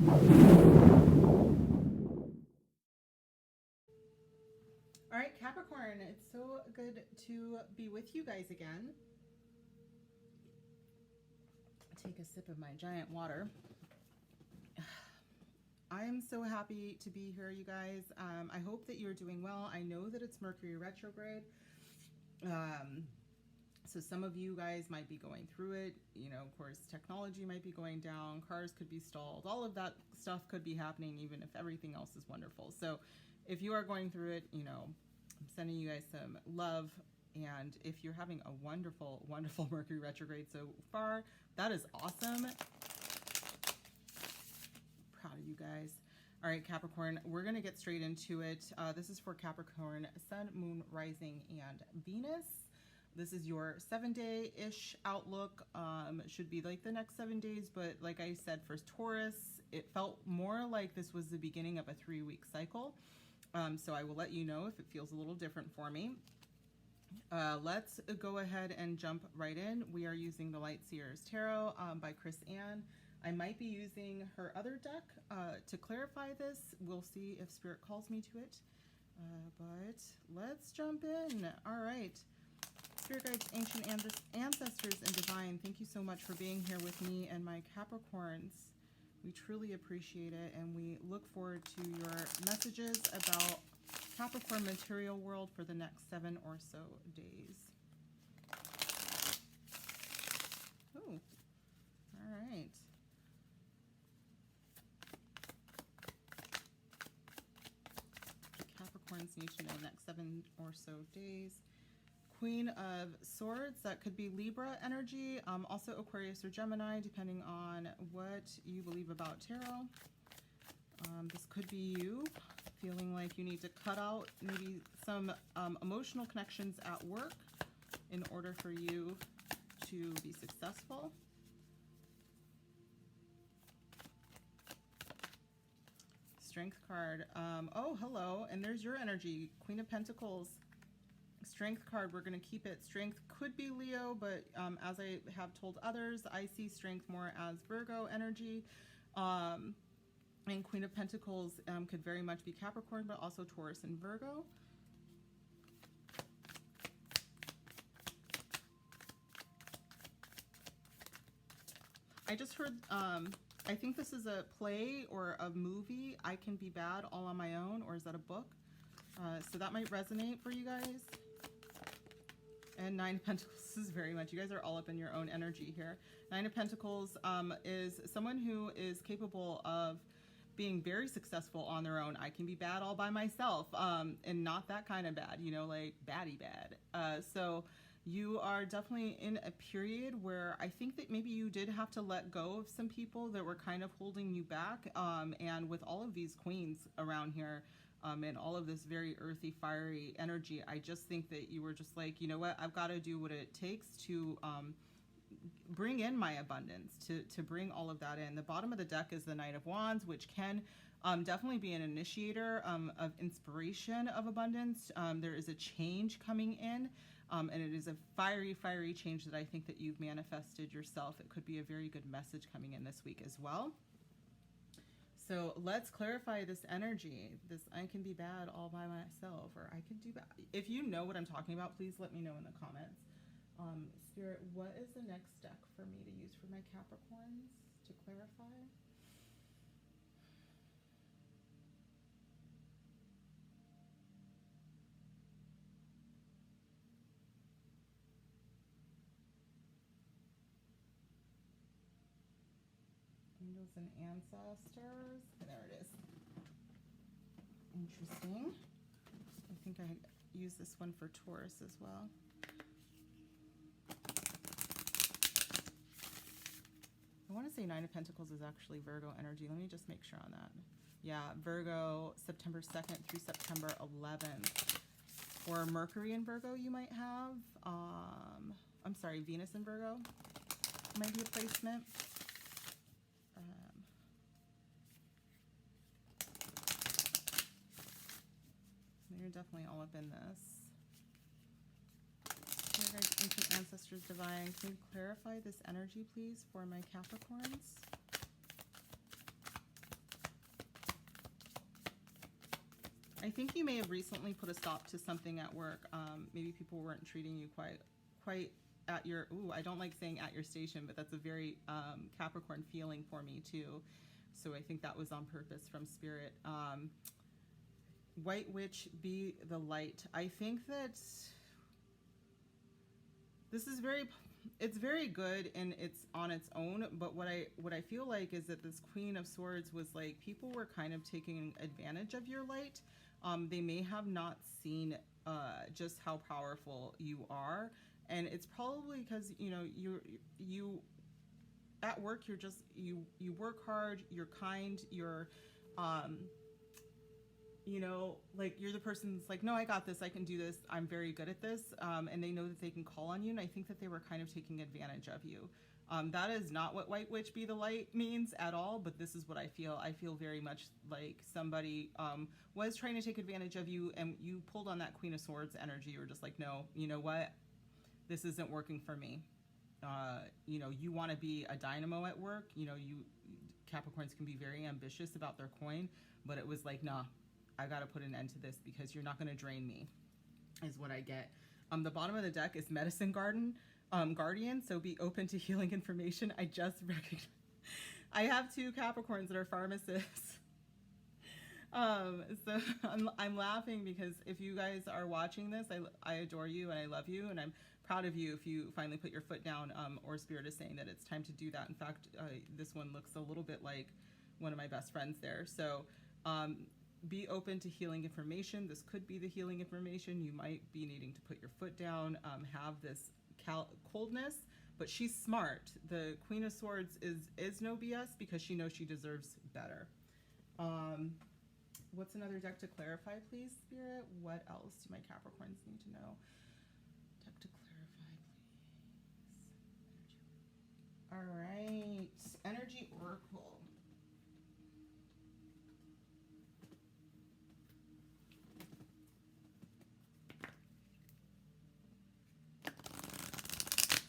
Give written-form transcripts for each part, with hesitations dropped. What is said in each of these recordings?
All right, Capricorn, it's so good to be with you guys again. Take a sip of my giant water. I'm so happy to be here, you guys. I hope that you're doing well. I know that it's Mercury retrograde. So some of you guys might be going through it. You know, of course, technology might be going down. Cars could be stalled. All of that stuff could be happening even if everything else is wonderful. So if you are going through it, you know, I'm sending you guys some love. And if you're having a wonderful, wonderful Mercury retrograde so far, that is awesome. Proud of you guys. All right, Capricorn, we're going to get straight into it. This is for Capricorn, Sun, Moon, Rising, and Venus. This is your 7-day-ish outlook. Should be like the next 7 days, but like I said, for Taurus, it felt more like this was the beginning of a 3-week cycle. So I will let you know if it feels a little different for me. Let's go ahead and jump right in. We are using the Light Seers Tarot by Chris Ann. I might be using her other deck to clarify this. We'll see if Spirit calls me to it. But let's jump in. All right. Spirit guides, ancient ancestors, and divine, thank you so much for being here with me and my Capricorns. We truly appreciate it, and we look forward to your messages about Capricorn material world for the next 7 or so days. Oh, all right. Capricorns need to know next 7 or so days. Queen of Swords, that could be Libra energy, also Aquarius or Gemini, depending on what you believe about tarot. This could be you feeling like you need to cut out maybe some emotional connections at work in order for you to be successful. Strength card. Oh, hello, and there's your energy, Queen of Pentacles. Strength card, we're going to keep it. Strength could be Leo, but as I have told others, I see strength more as Virgo energy. And Queen of Pentacles could very much be Capricorn, but also Taurus and Virgo. I just heard, I think this is a play or a movie, I Can Be Bad All on My Own, or is that a book? So that might resonate for you guys. And Nine of Pentacles is very much, you guys are all up in your own energy here. Nine of Pentacles is someone who is capable of being very successful on their own. I can be bad all by myself, and not that kind of bad, you know, like baddie bad. So you are definitely in a period where I think that maybe you did have to let go of some people that were kind of holding you back. And with all of these queens around here, and all of this very earthy, fiery energy, I just think that you were just like, you know what, I've got to do what it takes to bring in my abundance, to bring all of that in. The bottom of the deck is the Knight of Wands, which can definitely be an initiator of inspiration of abundance. There is a change coming in, and it is a fiery, fiery change that I think that you've manifested yourself. It could be a very good message coming in this week as well. So let's clarify this energy. This I can be bad all by myself, or I can do bad. If you know what I'm talking about, please let me know in the comments. Spirit, what is the next deck for me to use for my Capricorns to clarify? Angels and ancestors. There it is. Interesting. I think I use this one for Taurus as well. I want to say Nine of Pentacles is actually Virgo energy. Let me just make sure on that. Yeah, Virgo, September 2nd through September 11th. Or Mercury in Virgo you might have. I'm sorry, Venus in Virgo might be a placement. You're definitely all up in this. Ancient ancestors divine, can you clarify this energy, please, for my Capricorns? I think you may have recently put a stop to something at work. Maybe people weren't treating you quite at your, ooh, I don't like saying at your station, but that's a very Capricorn feeling for me too. So I think that was on purpose from Spirit. White Witch, be the light. I think that this is it's very good and it's on its own, but what I feel like is that this Queen of Swords was like, people were kind of taking advantage of your light. They may have not seen just how powerful you are, and it's probably because, you know, you at work, you're just, you work hard, you're kind, you're you know, like, you're the person that's like, no, I got this, I can do this, I'm very good at this, and they know that they can call on you, and I think that they were kind of taking advantage of you. That is not what White Witch be the light means at all, but this is what I feel. I feel very much like somebody was trying to take advantage of you, and you pulled on that Queen of Swords energy. You were just like, no, you know what? This isn't working for me. You know, you want to be a dynamo at work. You know, Capricorns can be very ambitious about their coin, but it was like, nah, I got to put an end to this because you're not going to drain me, is what I get. The bottom of the deck is Medicine Guardian, so be open to healing information. I just recognized I have 2 Capricorns that are pharmacists. So I'm laughing because if you guys are watching this, I adore you and I love you, and I'm proud of you if you finally put your foot down, or Spirit is saying that it's time to do that. In fact, this one looks a little bit like one of my best friends there. So be open to healing information. This could be the healing information. You might be needing to put your foot down, have this coldness, but she's smart. The Queen of Swords is no BS because she knows she deserves better. What's another deck to clarify, please, Spirit? What else do my Capricorns need to know? Deck to clarify, please. All right, Energy Oracle.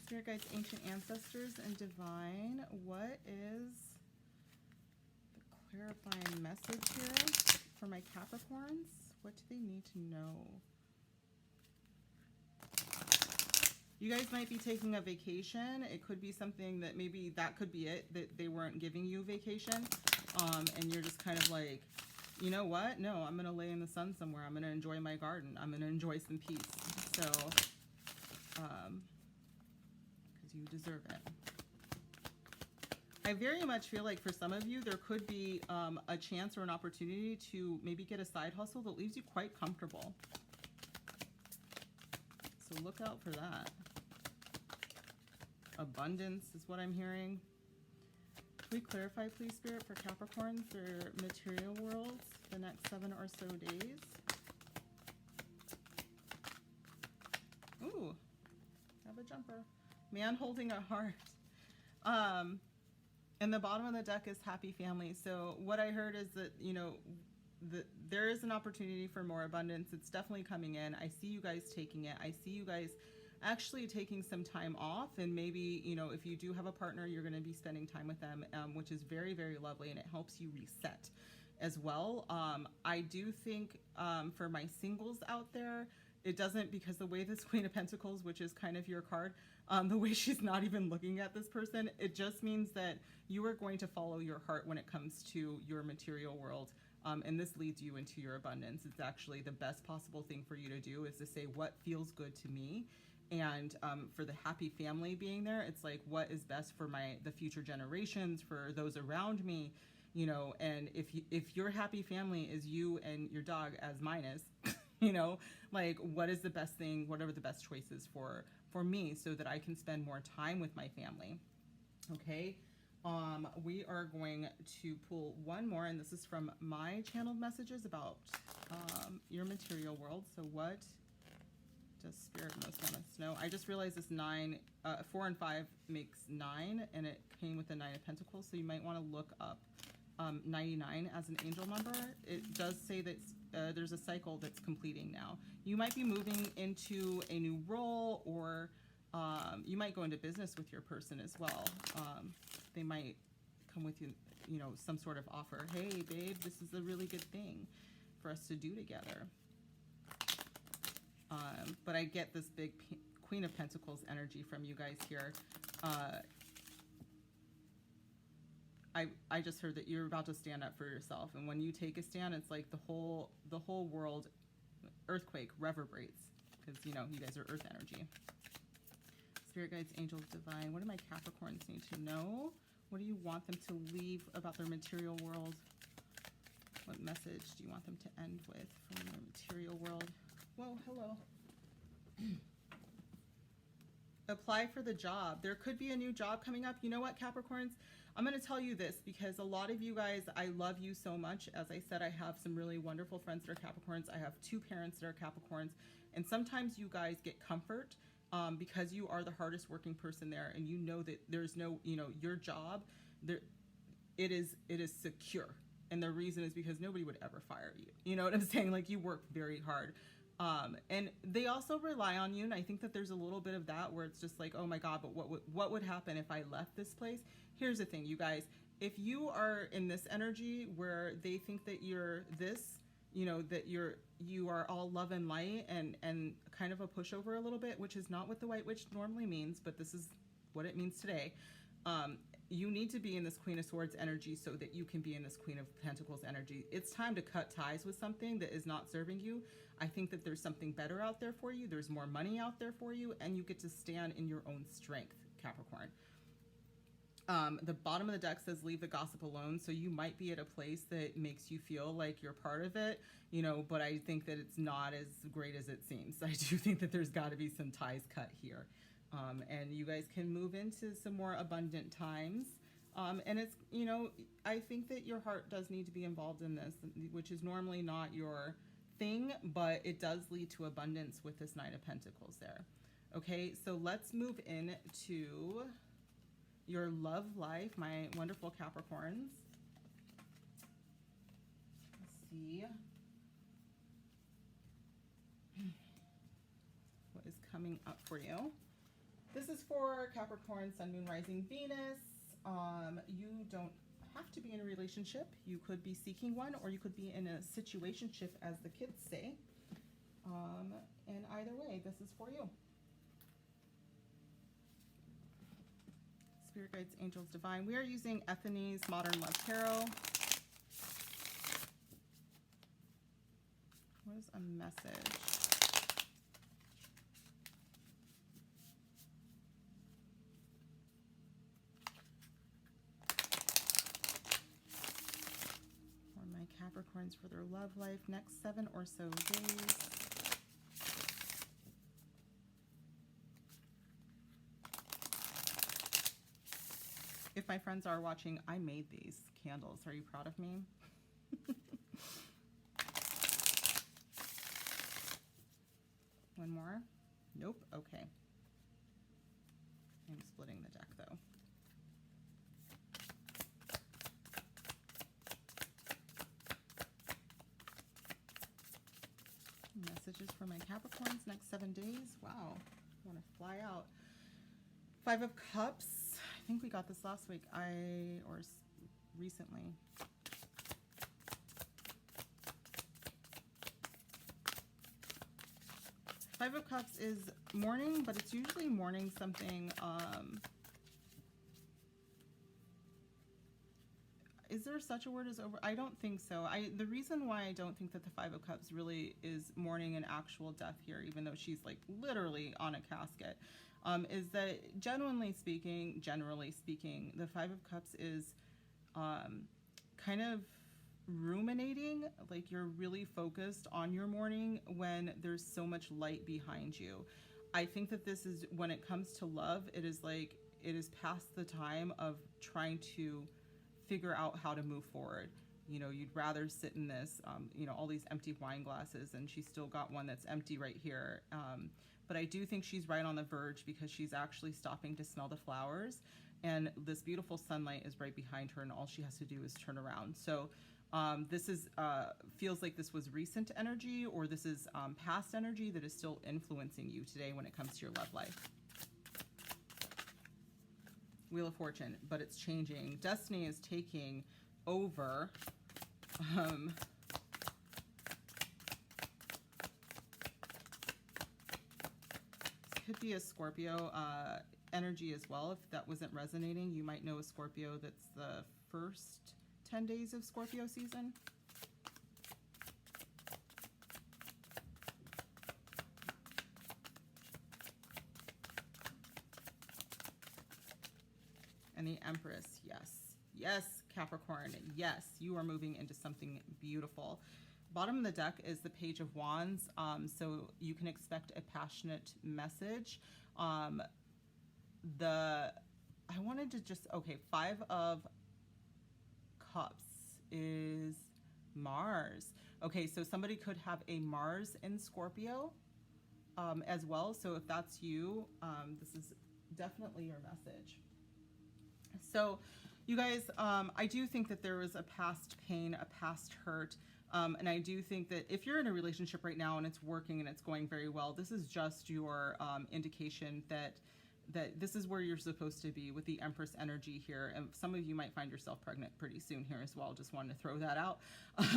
Spirit guides, ancient ancestors, and divine. What is the clarifying message here for my Capricorns? What do they need to know? You guys might be taking a vacation. It could be something that maybe that could be it, that they weren't giving you vacation. And you're just kind of like, you know what? No, I'm going to lay in the sun somewhere. I'm going to enjoy my garden. I'm going to enjoy some peace. So, you deserve it. I very much feel like for some of you, there could be a chance or an opportunity to maybe get a side hustle that leaves you quite comfortable. So look out for that. Abundance is what I'm hearing. Can we clarify, please, Spirit, for Capricorns, their material worlds, the next 7 or so days? Ooh, have a jumper. Man holding a heart. And the bottom of the deck is happy family. So what I heard is that, you know, there is an opportunity for more abundance. It's definitely coming in. I see you guys taking it. I see you guys actually taking some time off, and maybe, you know, if you do have a partner, you're going to be spending time with them, which is very, very lovely, and it helps you reset as well. I do think for my singles out there, it doesn't, because the way this Queen of Pentacles, which is kind of your card, the way she's not even looking at this person, it just means that you are going to follow your heart when it comes to your material world. And this leads you into your abundance. It's actually the best possible thing for you to do, is to say what feels good to me. And for the happy family being there, it's like, what is best for the future generations, for those around me, you know. And if your happy family is you and your dog, as mine is, you know, like, what is the best thing? What are the best choices for me, so that I can spend more time with my family? Okay. We are going to pull one more, and this is from my channeled messages about your material world. So what does Spirit most want us to know? I just realized this 4 and 5 makes 9, and it came with the 9 of Pentacles, so you might want to look up 99 as an angel number. It does say that there's a cycle that's completing now. You might be moving into a new role, or you might go into business with your person as well. They might come with you, you know, some sort of offer. Hey, babe, this is a really good thing. for us to do together. But I get this big Queen of Pentacles energy from you guys here. I just heard that you're about to stand up for yourself, and when you take a stand, it's like the whole world earthquake reverberates, because you know you guys are earth energy. Spirit guides, angels, divine. What do my Capricorns need to know? What do you want them to leave about their material world? What message do you want them to end with from their material world? Whoa, hello. Apply for the job. There could be a new job coming up. You know what, Capricorns? I'm going to tell you this because a lot of you guys, I love you so much. As I said, I have some really wonderful friends that are Capricorns. I have 2 parents that are Capricorns. And sometimes you guys get comfort because you are the hardest working person there, and you know that there's no, you know, your job, there, it is secure. And the reason is because nobody would ever fire you. You know what I'm saying? Like, you work very hard. And they also rely on you. And I think that there's a little bit of that where it's just like, oh my God, but what would happen if I left this place? Here's the thing, you guys, if you are in this energy where they think that you're this, you know, that you are all love and light and kind of a pushover a little bit, which is not what the White Witch normally means, but this is what it means today. You need to be in this Queen of Swords energy so that you can be in this Queen of Pentacles energy. It's time to cut ties with something that is not serving you. I think that there's something better out there for you. There's more money out there for you, and you get to stand in your own strength, Capricorn. The bottom of the deck says leave the gossip alone. So you might be at a place that makes you feel like you're part of it, you know, but I think that it's not as great as it seems. I do think that there's got to be some ties cut here. And you guys can move into some more abundant times. And it's, you know, I think that your heart does need to be involved in this, which is normally not your thing, but it does lead to abundance with this Knight of Pentacles there. Okay, so let's move into your love life, my wonderful Capricorns. Let's see what is coming up for you. This is for Capricorn, Sun, Moon, Rising, Venus. You don't have to be in a relationship. You could be seeking one, or you could be in a situationship, as the kids say. And either way, this is for you. Spirit guides, angels, divine. We are using Ethany's Modern Love Tarot. What is a message? For my Capricorns for their love life, next 7 or so days. If my friends are watching, I made these candles. Are you proud of me? One more? Nope. Okay. I'm splitting the deck, though. Messages for my Capricorns next 7 days. Wow. I want to fly out. 5 of Cups. I think we got this last week, or recently. Five of Cups is mourning, but it's usually mourning something. Is there such a word as over? I don't think so. The reason why I don't think that the 5 of Cups really is mourning an actual death here, even though she's like literally on a casket, is that generally speaking, the 5 of Cups is kind of ruminating, like you're really focused on your mourning when there's so much light behind you. I think that this is, when it comes to love, it is like, it is past the time of trying to figure out how to move forward. You know, you'd rather sit in this, you know, all these empty wine glasses, and she's still got one that's empty right here. But I do think she's right on the verge, because she's actually stopping to smell the flowers, and this beautiful sunlight is right behind her, and all she has to do is turn around. So this is feels like this was recent energy, or this is past energy that is still influencing you today when it comes to your love life. Wheel of Fortune, but it's changing. Destiny is taking over. could be a Scorpio energy as well. If that wasn't resonating, you might know a Scorpio that's the first 10 days of Scorpio season. And the Empress, yes. Yes, Capricorn, yes, you are moving into something beautiful. Bottom of the deck is the Page of Wands, so you can expect a passionate message. I wanted to just, okay, Five of Cups is Mars. Okay, so somebody could have a Mars in Scorpio as well. So if that's you, this is definitely your message. So you guys, I do think that there was a past pain, a past hurt. And I do think that if you're in a relationship right now and it's working and it's going very well, this is just your indication that this is where you're supposed to be with the Empress energy here. And some of you might find yourself pregnant pretty soon here as well. Just wanted to throw that out,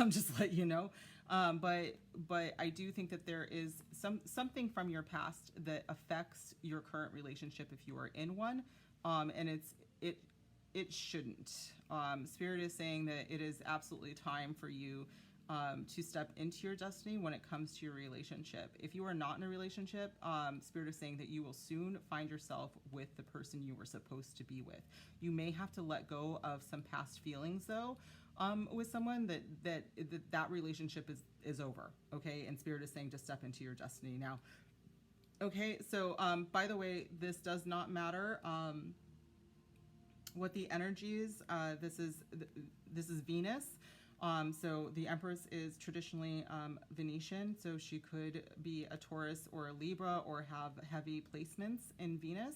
just let you know. But I do think that there is something from your past that affects your current relationship if you are in one, and it shouldn't. Spirit is saying that it is absolutely time for you to step into your destiny when it comes to your relationship. If you are not in a relationship, Spirit is saying that you will soon find yourself with the person you were supposed to be with. You may have to let go of some past feelings though, with someone that relationship is over. Okay, and Spirit is saying to step into your destiny now. Okay, so by the way, this does not matter what the energy is. This is Venus. So the Empress is traditionally Venetian, so she could be a Taurus or a Libra or have heavy placements in Venus.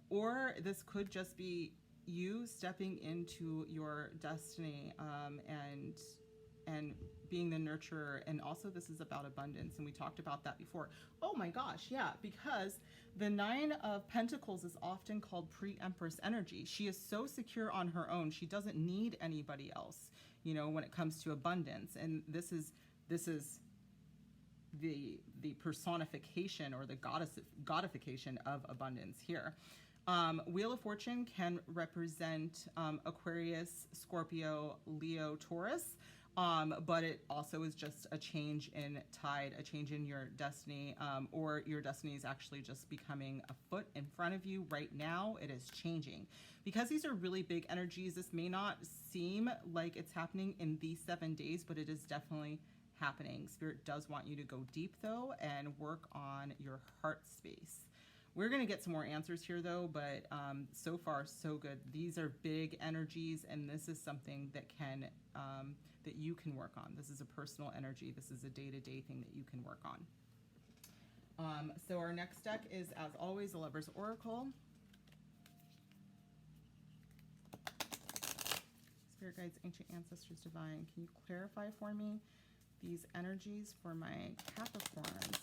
Or this could just be you stepping into your destiny and being the nurturer. And also this is about abundance, and we talked about that before. Oh my gosh, yeah, because the Nine of Pentacles is often called pre-Empress energy. She is so secure on her own. She doesn't need anybody else, you know, when it comes to abundance. And this is the personification or the godification of abundance here. Wheel of Fortune can represent Aquarius, Scorpio, Leo, Taurus. But it also is just a change in tide, a change in your destiny, or your destiny is actually just becoming a foot in front of you right now. It is changing. Because these are really big energies, this may not seem like it's happening in these 7 days, but it is definitely happening. Spirit does want you to go deep though and work on your heart space. We're going to get some more answers here though, but so far so good. These are big energies, and this is something that that you can work on. This is a personal energy. This is a day-to-day thing that you can work on. So our next deck is, as always, the Lover's Oracle. Spirit guides, ancient ancestors, divine, can you clarify for me these energies for my Capricorns?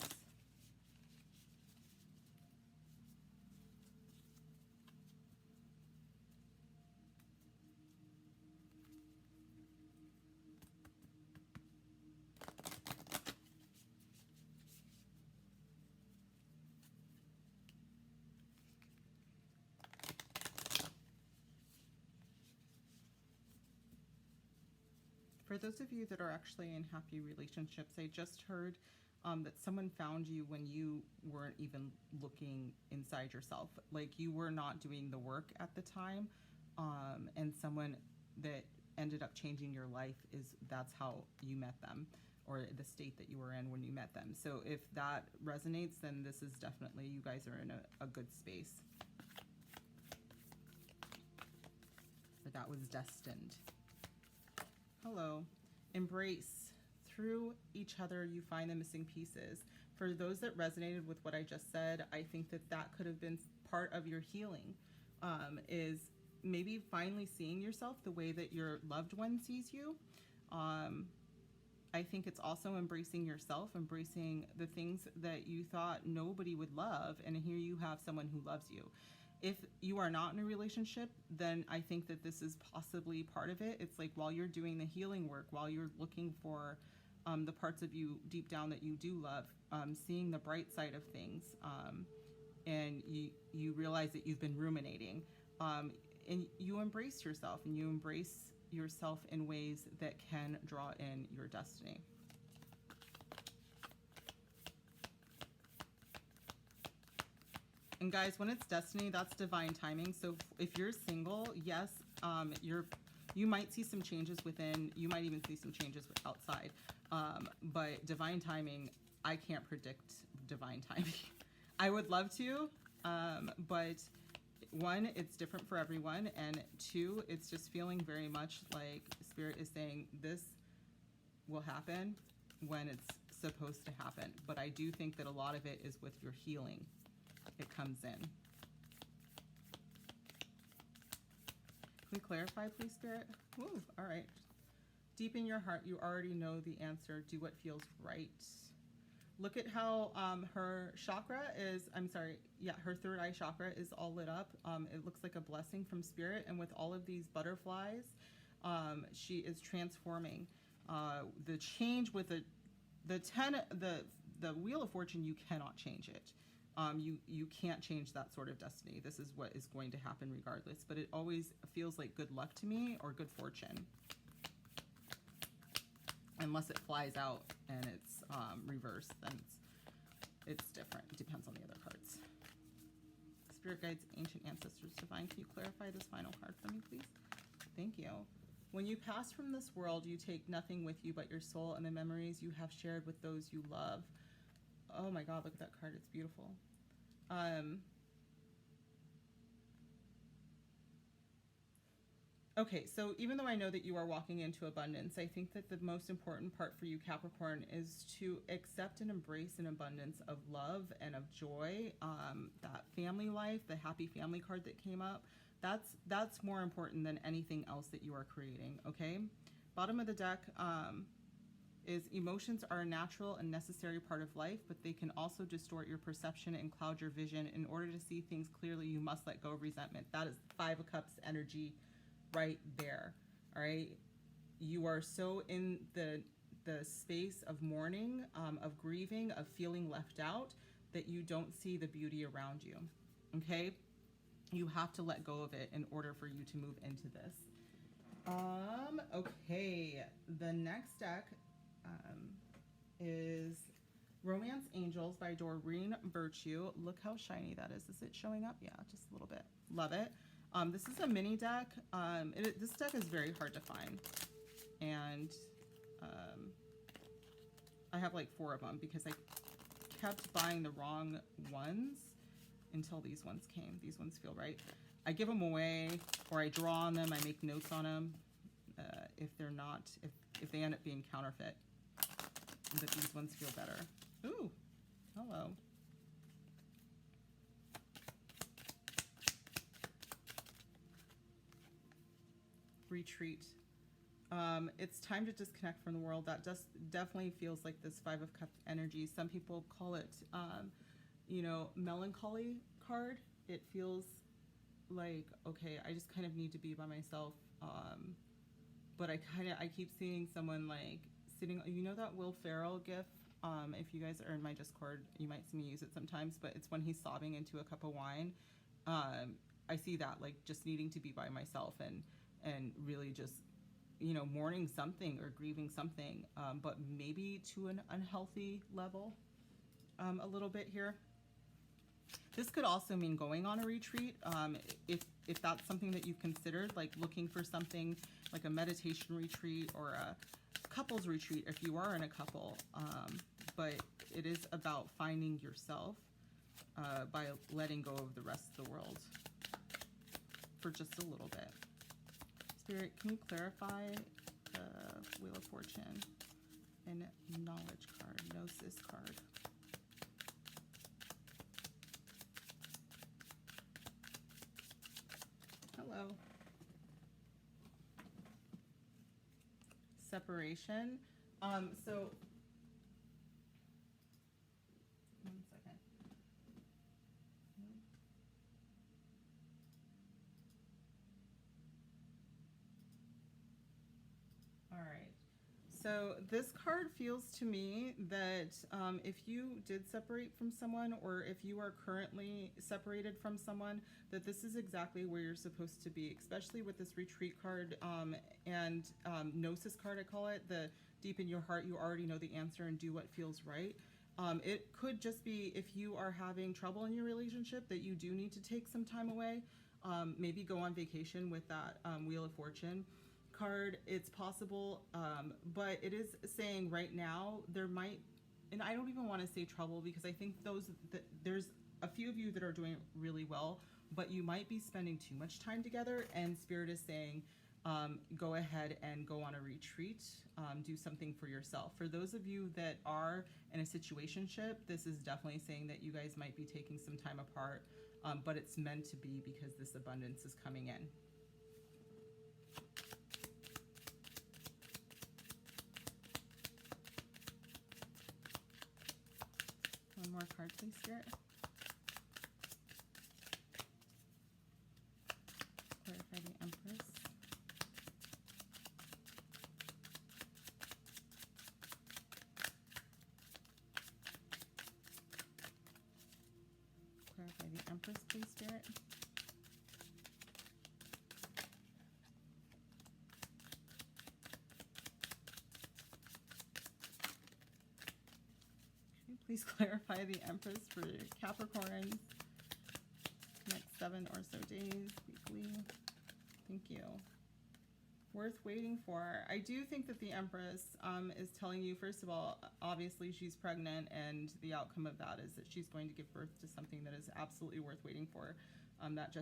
For those of you that are actually in happy relationships, I just heard that someone found you when you weren't even looking inside yourself. Like you were not doing the work at the time, and someone that ended up changing your life that's how you met them, or the state that you were in when you met them. So if that resonates, then this is definitely, you guys are in a good space. But that was destined. Hello. Embrace. Through each other, you find the missing pieces. For those that resonated with what I just said, I think that could have been part of your healing, is maybe finally seeing yourself the way that your loved one sees you. I think it's also embracing yourself, embracing the things that you thought nobody would love, and here you have someone who loves you. If you are not in a relationship, then I think that this is possibly part of it. It's like while you're doing the healing work, while you're looking for the parts of you deep down that you do love, seeing the bright side of things, and you realize that you've been ruminating, and you embrace yourself, and you embrace yourself in ways that can draw in your destiny. And guys, when it's destiny, that's divine timing. So if you're single, yes, you might see some changes within, you might even see some changes outside. But divine timing, I can't predict divine timing. I would love to, but one, it's different for everyone. And two, it's just feeling very much like Spirit is saying this will happen when it's supposed to happen. But I do think that a lot of it is with your healing. It comes in. Can we clarify, please, Spirit? Ooh, all right. Deep in your heart, you already know the answer. Do what feels right. Look at how her chakra is, her third eye chakra is all lit up. It looks like a blessing from Spirit. And with all of these butterflies, she is transforming. The change with the Wheel of Fortune, you cannot change it. You can't change that sort of destiny. This is what is going to happen regardless. But it always feels like good luck to me or good fortune. Unless it flies out and it's reversed, then it's different. It depends on the other cards. Spirit guides, ancient ancestors, divine. Can you clarify this final card for me, please? Thank you. When you pass from this world, you take nothing with you but your soul and the memories you have shared with those you love. Oh my God, look at that card. It's beautiful. Okay, so even though I know that you are walking into abundance, I think that the most important part for you, Capricorn, is to accept and embrace an abundance of love and of joy. That family life, the happy family card that came up, that's more important than anything else that you are creating, okay? Bottom of the deck is emotions are a natural and necessary part of life, but they can also distort your perception and cloud your vision. In order to see things clearly, you must let go of resentment. That is Five of Cups energy right there. All right, you are so in the space of mourning, of grieving, of feeling left out, that you don't see the beauty around you. Okay, you have to let go of it in order for you to move into this. Okay, the next deck is Romance Angels by Doreen Virtue. Look how shiny that is. Is it showing up? Yeah, just a little bit. Love it. This is a mini deck. This deck is very hard to find. And I have like 4 of them because I kept buying the wrong ones until these ones came. These ones feel right. I give them away, or I draw on them. I make notes on them. If they're not, if they end up being counterfeit, but these ones feel better. Ooh, hello. Retreat. It's time to disconnect from the world. That definitely feels like this Five of Cups energy. Some people call it, melancholy card. It feels like, okay, I just kind of need to be by myself. But I keep seeing someone like sitting, that Will Ferrell gif? If you guys are in my Discord, you might see me use it sometimes, but it's when he's sobbing into a cup of wine. I see that, like, just needing to be by myself and really just, mourning something or grieving something, but maybe to an unhealthy level, a little bit here. This could also mean going on a retreat, if that's something that you've considered, like looking for something like a meditation retreat or a couples retreat if you are in a couple. But it is about finding yourself by letting go of the rest of the world for just a little bit. Spirit, can you clarify the Wheel of Fortune and Knowledge card, Gnosis card? Hello. Separation. So, one second. All right. So this card feels to me that if you did separate from someone, or if you are currently separated from someone, that this is exactly where you're supposed to be, especially with this retreat card and gnosis card, I call it, the deep in your heart, you already know the answer and do what feels right. It could just be if you are having trouble in your relationship that you do need to take some time away, maybe go on vacation with that Wheel of Fortune card. It's possible, but it is saying right now there might, and I don't even want to say trouble, because I think there's a few of you that are doing really well, but you might be spending too much time together, and Spirit is saying go ahead and go on a retreat, do something for yourself. For those of you that are in a situationship, this is definitely saying that you guys might be taking some time apart, but it's meant to be because this abundance is coming in. One more card, please, Spirit. Clarify the Empress. Clarify the Empress, please, Spirit. Please clarify the Empress for Capricorns. Next 7 or so days, weekly. Thank you. Worth waiting for. I do think that the Empress is telling you, first of all, obviously she's pregnant, and the outcome of that is that she's going to give birth to something that is absolutely worth waiting for. That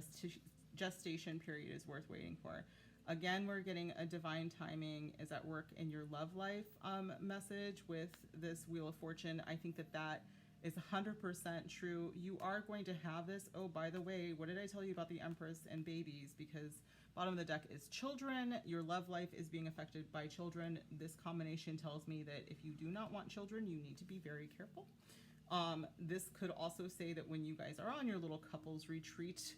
gestation period is worth waiting for. Again, we're getting a divine timing is at work in your love life message with this Wheel of Fortune. I think that that is 100% true. You are going to have this. Oh, by the way, what did I tell you about the Empress and babies? Because bottom of the deck is children. Your love life is being affected by children. This combination tells me that if you do not want children, you need to be very careful. This could also say that when you guys are on your little couples retreat,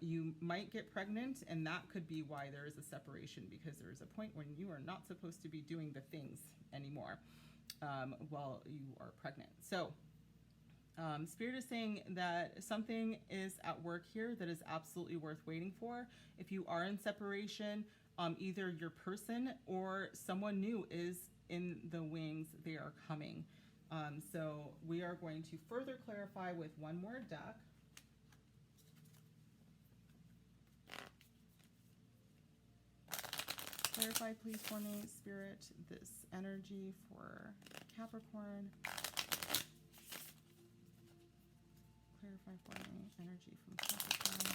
you might get pregnant, and that could be why there is a separation, because there is a point when you are not supposed to be doing the things anymore while you are pregnant. So Spirit is saying that something is at work here that is absolutely worth waiting for. If you are in separation, either your person or someone new is in the wings. They are coming. So we are going to further clarify with one more deck. Clarify, please, for me, Spirit, this energy for Capricorn. Clarify for me, energy from Capricorn.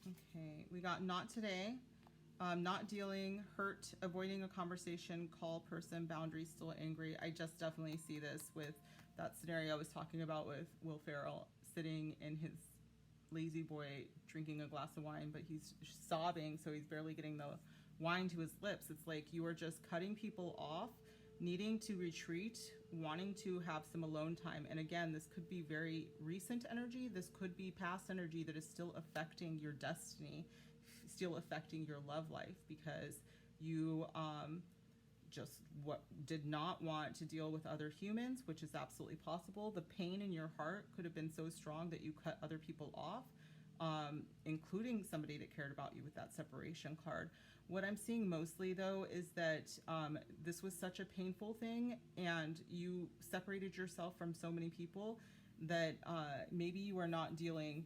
Okay, we got not today. Not dealing, hurt, avoiding a conversation, call person, boundaries, still angry. I just definitely see this with that scenario I was talking about with Will Ferrell sitting in his lazy boy drinking a glass of wine, but he's sobbing, so he's barely getting the wine to his lips. It's like you are just cutting people off, needing to retreat, wanting to have some alone time. And again, this could be very recent energy. This could be past energy that is still affecting your destiny, still affecting your love life, because you just did not want to deal with other humans, which is absolutely possible. The pain in your heart could have been so strong that you cut other people off, including somebody that cared about you with that separation card. What I'm seeing mostly, though, is that this was such a painful thing, and you separated yourself from so many people that maybe you are not dealing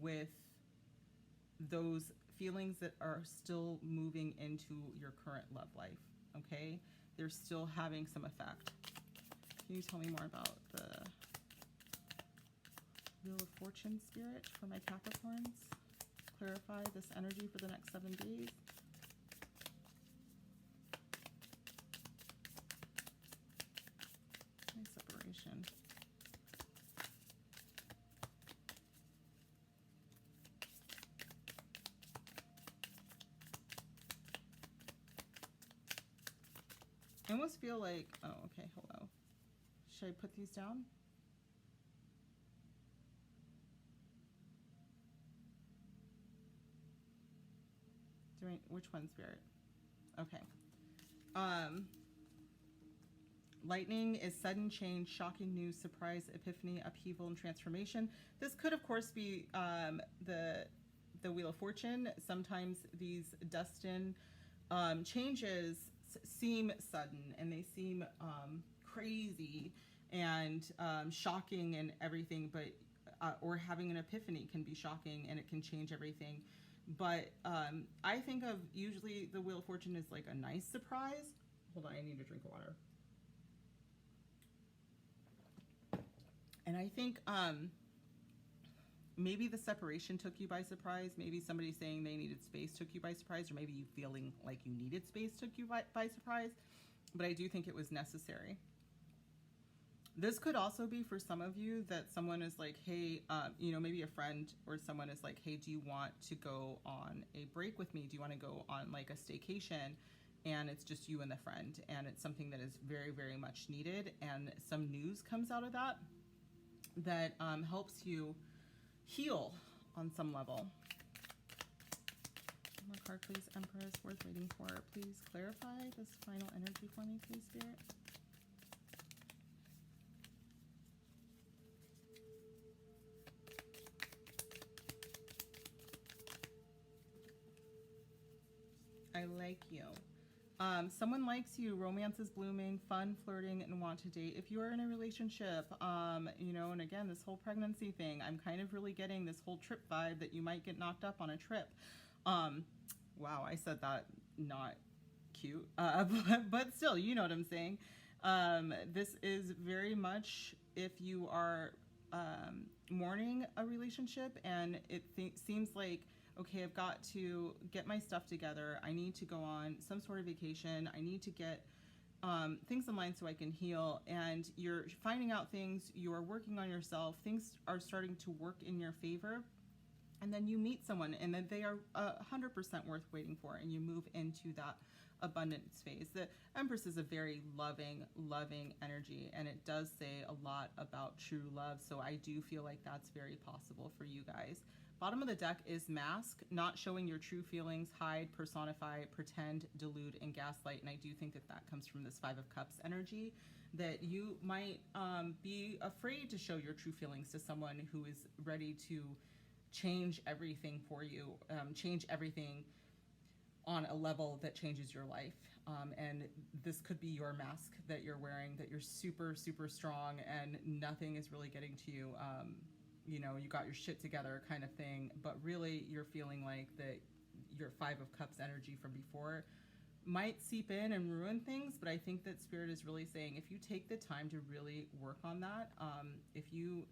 with those feelings that are still moving into your current love life, okay? They're still having some effect. Can you tell me more about the Wheel of Fortune, Spirit, for my Capricorns? Clarify this energy for the next 7 days. My separation. I almost feel like, oh, okay, hello. Should I put these down? Which one, Spirit? Okay. Lightning is sudden change, shocking news, surprise, epiphany, upheaval, and transformation. This could, of course, be the Wheel of Fortune. Sometimes these destined changes seem sudden and they seem crazy and shocking and everything, but or having an epiphany can be shocking and it can change everything. But I think of usually the Wheel of Fortune as like a nice surprise. Hold on, I need a drink of water. And I think maybe the separation took you by surprise. Maybe somebody saying they needed space took you by surprise, or maybe you feeling like you needed space took you by surprise. But I do think it was necessary. This could also be for some of you that someone is like, hey, you know, maybe a friend or someone is like, hey, do you want to go on a break with me? Do you want to go on like a staycation? And it's just you and the friend. And it's something that is very, very much needed. And some news comes out of that that helps you heal on some level. One more card, please. Empress, worth waiting for. Please clarify this final energy for me, please, Spirit. I like you. Someone likes you, romance is blooming, fun, flirting, and want to date. If you are in a relationship, you know, and again, this whole pregnancy thing, I'm kind of really getting this whole trip vibe that you might get knocked up on a trip. Wow, I said that not cute, but still, you know what I'm saying. This is very much if you are mourning a relationship and it seems like, okay, I've got to get my stuff together. I need to go on some sort of vacation. I need to get things in line so I can heal. And you're finding out things, you're working on yourself, things are starting to work in your favor. And then you meet someone and then they are 100% worth waiting for, and you move into that abundance phase. The Empress is a very loving energy, and it does say a lot about true love. So I do feel like that's very possible for you guys. Bottom of the deck is mask, not showing your true feelings, hide, personify, pretend, delude, and gaslight. And I do think that that comes from this Five of Cups energy, that you might be afraid to show your true feelings to someone who is ready to change everything for you, change everything on a level that changes your life. And this could be your mask that you're wearing, that you're super, super strong and nothing is really getting to you. You know, you got your shit together kind of thing, but really you're feeling like that your Five of Cups energy from before might seep in and ruin things. But I think that Spirit is really saying, if you take the time to really work on that, if you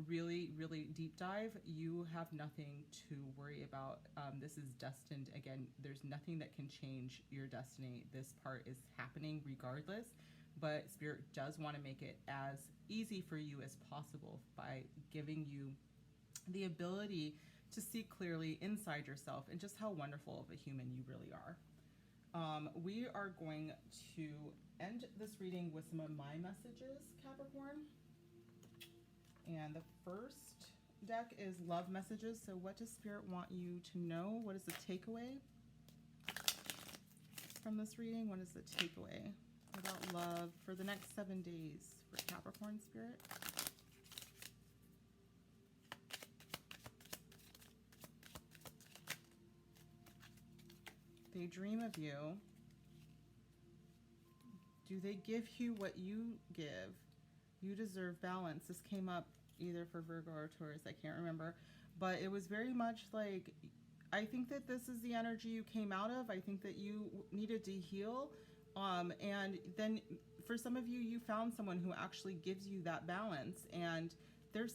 really deep dive, you have nothing to worry about. This is destined. Again, there's nothing that can change your destiny. This part is happening regardless, but Spirit does want to make it as easy for you as possible by giving you the ability to see clearly inside yourself and just how wonderful of a human you really are. We are going to end this reading with some of my messages, Capricorn. And the first deck is love messages. So what does Spirit want you to know? What is the takeaway from this reading? What is the takeaway about love for the next 7 days for Capricorn, Spirit? They dream of you. Do they give you what you give? You deserve balance. This came up either for Virgo or Taurus, I can't remember. But it was very much like, I think that this is the energy you came out of. I think that you needed to heal. And then for some of you, you found someone who actually gives you that balance. And this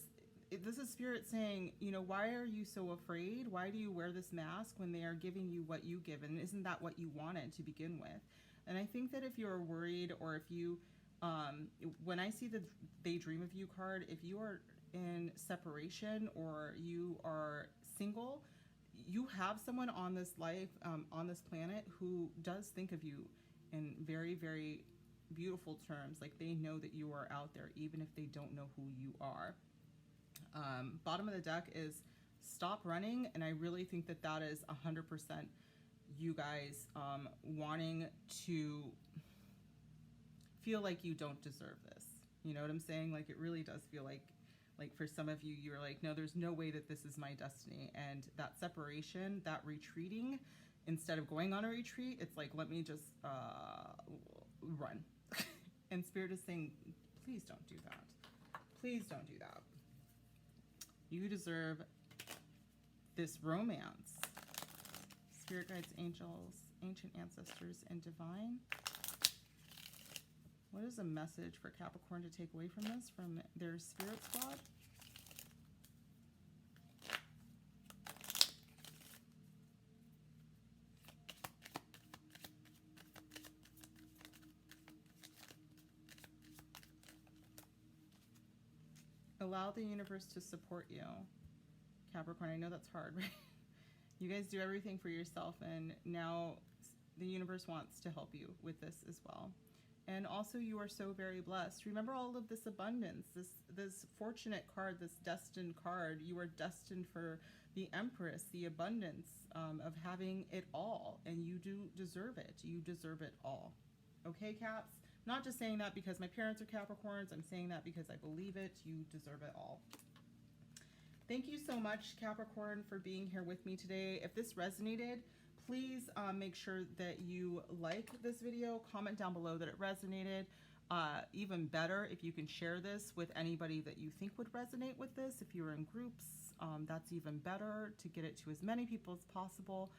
is Spirit saying, you know, why are you so afraid? Why do you wear this mask when they are giving you what you give? And isn't that what you wanted to begin with? And I think that if you're worried, or if you, when I see the They Dream of You card, if you are in separation or you are single, you have someone on this life, on this planet, who does think of you in very, very beautiful terms. Like they know that you are out there, even if they don't know who you are. Bottom of the deck is stop running. And I really think that that is 100% you guys wanting to feel like you don't deserve this. You know what I'm saying? Like it really does feel like for some of you, you're like, no, there's no way that this is my destiny. And that separation, that retreating, instead of going on a retreat, it's like, let me just run. And Spirit is saying, please don't do that. Please don't do that. You deserve this romance. Spirit guides, angels, ancient ancestors, and divine. What is a message for Capricorn to take away from this, from their spirit squad? Allow the universe to support you. Capricorn, I know that's hard, right? You guys do everything for yourself, and now the universe wants to help you with this as well. And also, you are so very blessed. Remember all of this abundance, this fortunate card, this destined card. You are destined for the Empress, the abundance of having it all, and you do deserve it. You deserve it all. Okay, Caps? I'm not just saying that because my parents are Capricorns. I'm saying that because I believe it. You deserve it all. Thank you so much, Capricorn, for being here with me today. If this resonated, please make sure that you like this video, comment down below that it resonated. Even better, if you can share this with anybody that you think would resonate with this. If you're in groups, that's even better to get it to as many people as possible.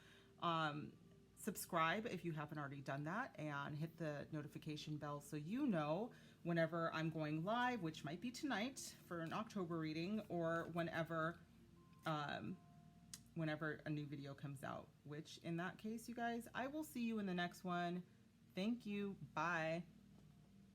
Subscribe if you haven't already done that, and hit the notification bell so you know whenever I'm going live, which might be tonight for an October reading, or whenever a new video comes out, which in that case, you guys, I will see you in the next one. Thank you. Bye.